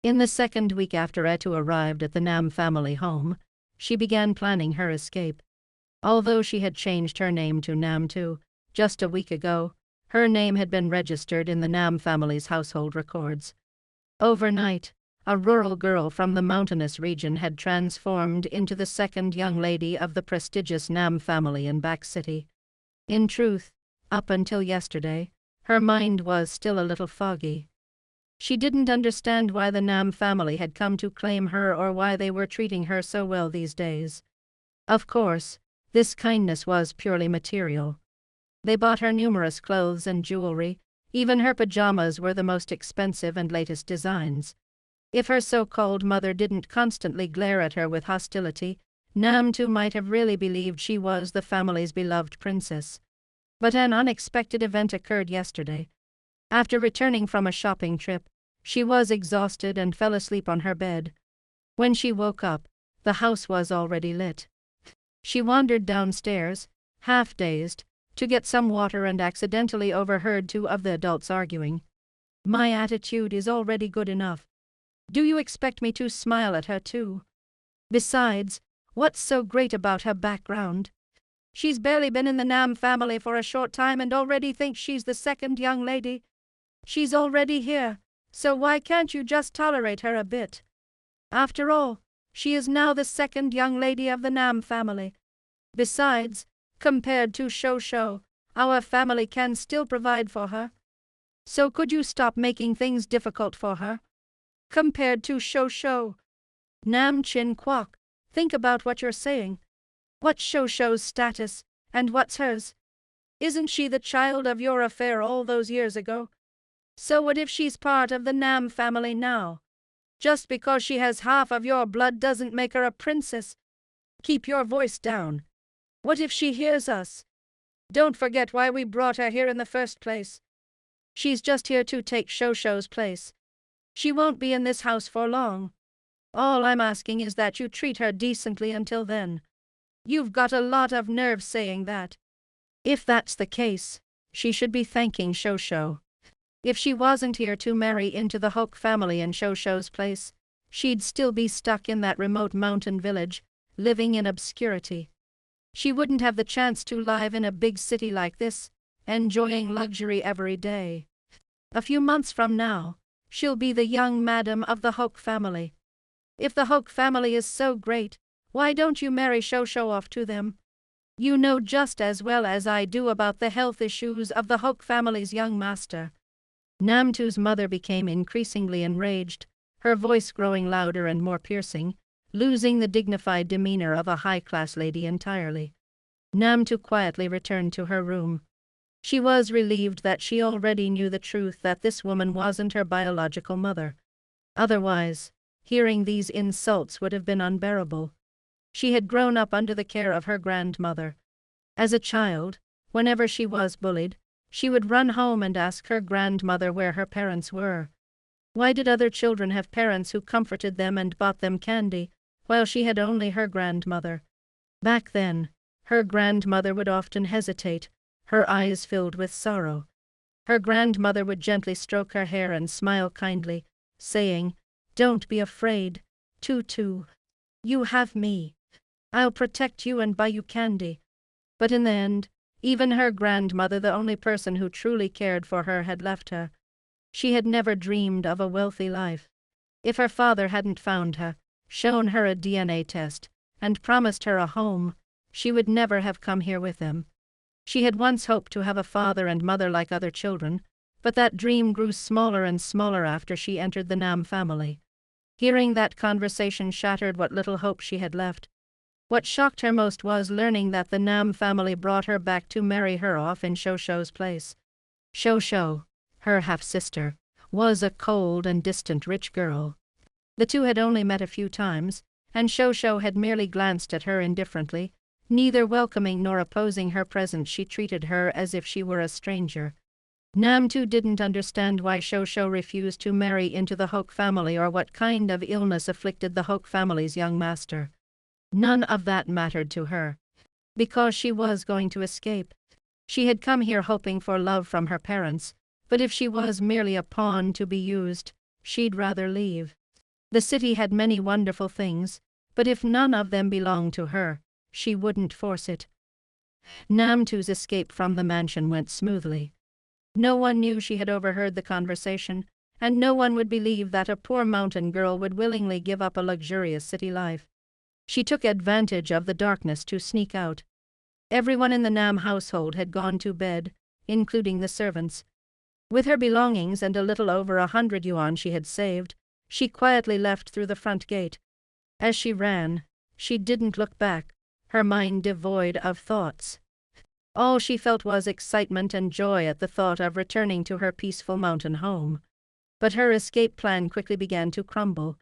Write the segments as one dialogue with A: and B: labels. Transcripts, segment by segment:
A: In the second week after Etu arrived at the Nam family home, she began planning her escape. Although she had changed her name to Nam-tu just a week ago, her name had been registered in the Nam family's household records. Overnight, a rural girl from the mountainous region had transformed into the second young lady of the prestigious Nam family in Back City. In truth, up until yesterday, her mind was still a little foggy. She didn't understand why the Nam family had come to claim her or why they were treating her so well these days. Of course, this kindness was purely material. They bought her numerous clothes and jewelry, even her pajamas were the most expensive and latest designs. If her so-called mother didn't constantly glare at her with hostility, Nam-tu might have really believed she was the family's beloved princess. But an unexpected event occurred yesterday. After returning from a shopping trip, she was exhausted and fell asleep on her bed. When she woke up, the house was already lit. She wandered downstairs, half-dazed, to get some water and accidentally overheard two of the adults arguing. "My attitude is already good enough. Do you expect me to smile at her too? Besides, what's so great about her background? She's barely been in the Nam family for a short time and already thinks she's the second young lady. She's already here, so why can't you just tolerate her a bit? After all, she is now the second young lady of the Nam family. Besides, compared to Shosho, our family can still provide for her. So could you stop making things difficult for her? Compared to Shosho. Nam Chin Kwok, think about what you're saying. What's Shosho's status, and what's hers? Isn't she the child of your affair all those years ago? So what if she's part of the Nam family now? Just because she has half of your blood doesn't make her a princess. Keep your voice down. What if she hears us? Don't forget why we brought her here in the first place. She's just here to take Shosho's place. She won't be in this house for long. All I'm asking is that you treat her decently until then. You've got a lot of nerve saying that. If that's the case, she should be thanking Shosho. If she wasn't here to marry into the Hoke family in Shosho's place, she'd still be stuck in that remote mountain village, living in obscurity. She wouldn't have the chance to live in a big city like this, enjoying luxury every day. A few months from now, she'll be the young madam of the Hoke family. If the Hoke family is so great, why don't you marry Shosho off to them? You know just as well as I do about the health issues of the Hoke family's young master. Nam-tu's mother became increasingly enraged, her voice growing louder and more piercing, losing the dignified demeanor of a high-class lady entirely. Nam-tu quietly returned to her room. She was relieved that she already knew the truth that this woman wasn't her biological mother. Otherwise, hearing these insults would have been unbearable. She had grown up under the care of her grandmother. As a child, whenever she was bullied, she would run home and ask her grandmother where her parents were. Why did other children have parents who comforted them and bought them candy, while she had only her grandmother? Back then, her grandmother would often hesitate, her eyes filled with sorrow. Her grandmother would gently stroke her hair and smile kindly, saying, "Don't be afraid, Tutu. You have me. I'll protect you and buy you candy." But in the end, even her grandmother, the only person who truly cared for her, had left her. She had never dreamed of a wealthy life. If her father hadn't found her, shown her a DNA test, and promised her a home, she would never have come here with him. She had once hoped to have a father and mother like other children, but that dream grew smaller and smaller after she entered the Nam family. Hearing that conversation shattered what little hope she had left. What shocked her most was learning that the Nam family brought her back to marry her off in Shosho's place. Shosho, her half-sister, was a cold and distant rich girl. The two had only met a few times, and Shosho had merely glanced at her indifferently, neither welcoming nor opposing her presence. She treated her as if she were a stranger. Nam-tu didn't understand why Shosho refused to marry into the Hoke family or what kind of illness afflicted the Hoke family's young master. None of that mattered to her. Because she was going to escape. She had come here hoping for love from her parents, but if she was merely a pawn to be used, she'd rather leave. The city had many wonderful things, but if none of them belonged to her, she wouldn't force it. Namtu's escape from the mansion went smoothly. No one knew she had overheard the conversation, and no one would believe that a poor mountain girl would willingly give up a luxurious city life. She took advantage of the darkness to sneak out. Everyone in the Nam household had gone to bed, including the servants. With her belongings and a little over 100 yuan she had saved, she quietly left through the front gate. As she ran, she didn't look back, her mind devoid of thoughts. All she felt was excitement and joy at the thought of returning to her peaceful mountain home. But her escape plan quickly began to crumble.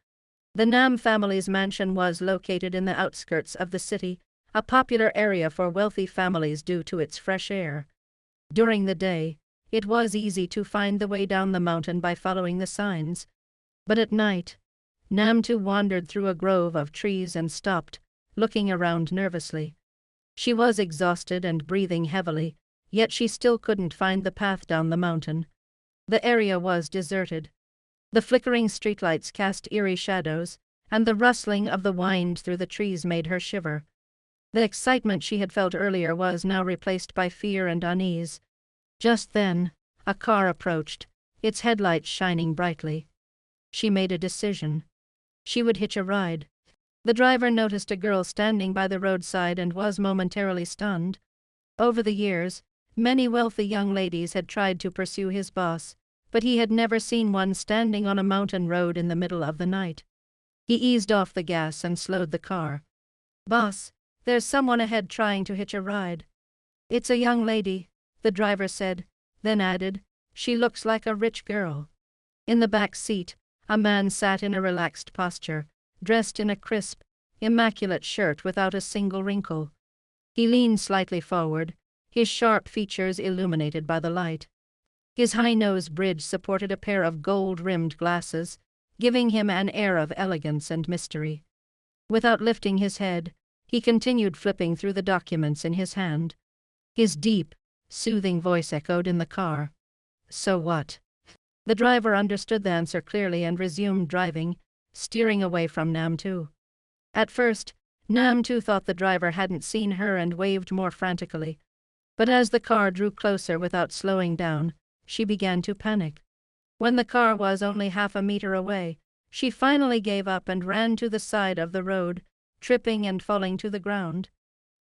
A: The Nam family's mansion was located in the outskirts of the city, a popular area for wealthy families due to its fresh air. During the day, it was easy to find the way down the mountain by following the signs. But at night, Namtu wandered through a grove of trees and stopped, looking around nervously. She was exhausted and breathing heavily, yet she still couldn't find the path down the mountain. The area was deserted. The flickering streetlights cast eerie shadows, and the rustling of the wind through the trees made her shiver. The excitement she had felt earlier was now replaced by fear and unease. Just then, a car approached, its headlights shining brightly. She made a decision. She would hitch a ride. The driver noticed a girl standing by the roadside and was momentarily stunned. Over the years, many wealthy young ladies had tried to pursue his boss, but he had never seen one standing on a mountain road in the middle of the night. He eased off the gas and slowed the car. "Boss, there's someone ahead trying to hitch a ride." "It's a young lady," the driver said, then added, "She looks like a rich girl." In the back seat, a man sat in a relaxed posture, dressed in a crisp, immaculate shirt without a single wrinkle. He leaned slightly forward, his sharp features illuminated by the light. His high nose bridge supported a pair of gold-rimmed glasses, giving him an air of elegance and mystery. Without lifting his head, he continued flipping through the documents in his hand. His deep, soothing voice echoed in the car. "So what?" The driver understood the answer clearly and resumed driving, steering away from Namtu. At first, Namtu thought the driver hadn't seen her and waved more frantically. But as the car drew closer without slowing down, she began to panic. When the car was only half a meter away, she finally gave up and ran to the side of the road, tripping and falling to the ground.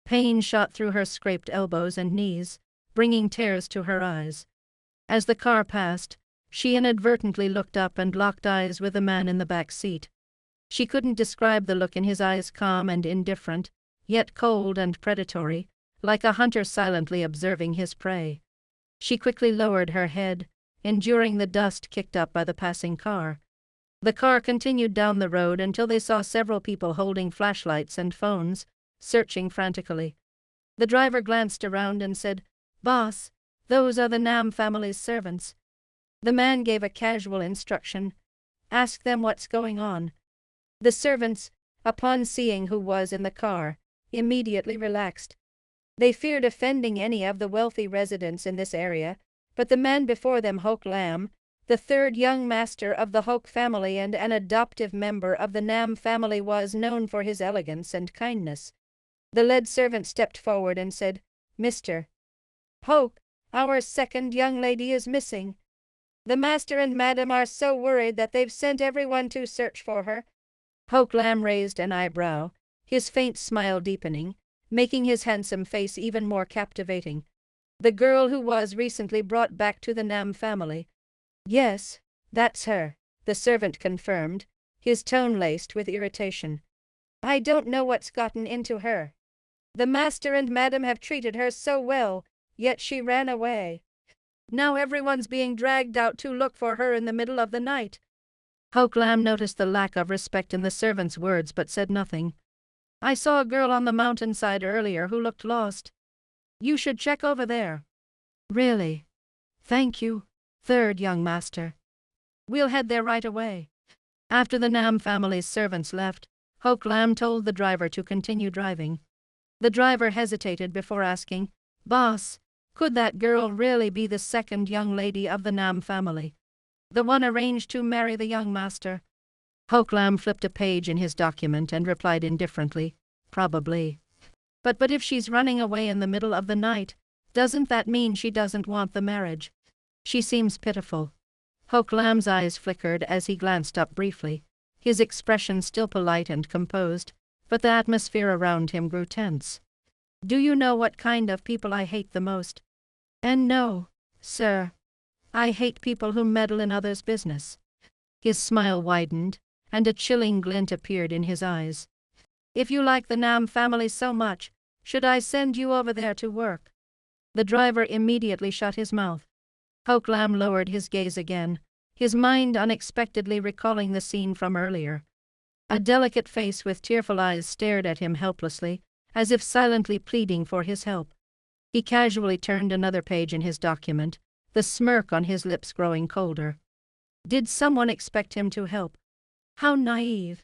A: Pain shot through her scraped elbows and knees, bringing tears to her eyes. As the car passed, she inadvertently looked up and locked eyes with the man in the back seat. She couldn't describe the look in his eyes, calm and indifferent, yet cold and predatory, like a hunter silently observing his prey. She quickly lowered her head, enduring the dust kicked up by the passing car. The car continued down the road until they saw several people holding flashlights and phones, searching frantically. The driver glanced around and said, "Boss, those are the Nam family's servants." The man gave a casual instruction. "Ask them what's going on." The servants, upon seeing who was in the car, immediately relaxed. They feared offending any of the wealthy residents in this area, but the man before them, Hok Lam, the third young master of the Hok family and an adoptive member of the Nam family, was known for his elegance and kindness. The lead servant stepped forward and said, "Mr. Hok, our second young lady is missing. The master and madam are so worried that they've sent everyone to search for her." Hok Lam raised an eyebrow, his faint smile deepening, making his handsome face even more captivating. "The girl who was recently brought back to the Nam family." "Yes, that's her," the servant confirmed, his tone laced with irritation. "I don't know what's gotten into her. The master and madam have treated her so well, yet she ran away. Now everyone's being dragged out to look for her in the middle of the night." Hok Lam noticed the lack of respect in the servant's words but said nothing. "I saw a girl on the mountainside earlier who looked lost. You should check over there." "Really? Thank you, third young master. We'll head there right away." After the Nam family's servants left, Hok Lam told the driver to continue driving. The driver hesitated before asking, "Boss, could that girl really be the second young lady of the Nam family? The one arranged to marry the young master?" Hoke Lam flipped a page in his document and replied indifferently, "Probably. But if she's running away in the middle of the night, doesn't that mean she doesn't want the marriage? She seems pitiful." Hoke Lam's eyes flickered as he glanced up briefly, his expression still polite and composed, but the atmosphere around him grew tense. "Do you know what kind of people I hate the most? And no, sir. I hate people who meddle in others' business." His smile widened, and a chilling glint appeared in his eyes. "If you like the Nam family so much, should I send you over there to work?" The driver immediately shut his mouth. Hoke Lam lowered his gaze again, his mind unexpectedly recalling the scene from earlier. A delicate face with tearful eyes stared at him helplessly, as if silently pleading for his help. He casually turned another page in his document, the smirk on his lips growing colder. Did someone expect him to help? How naive.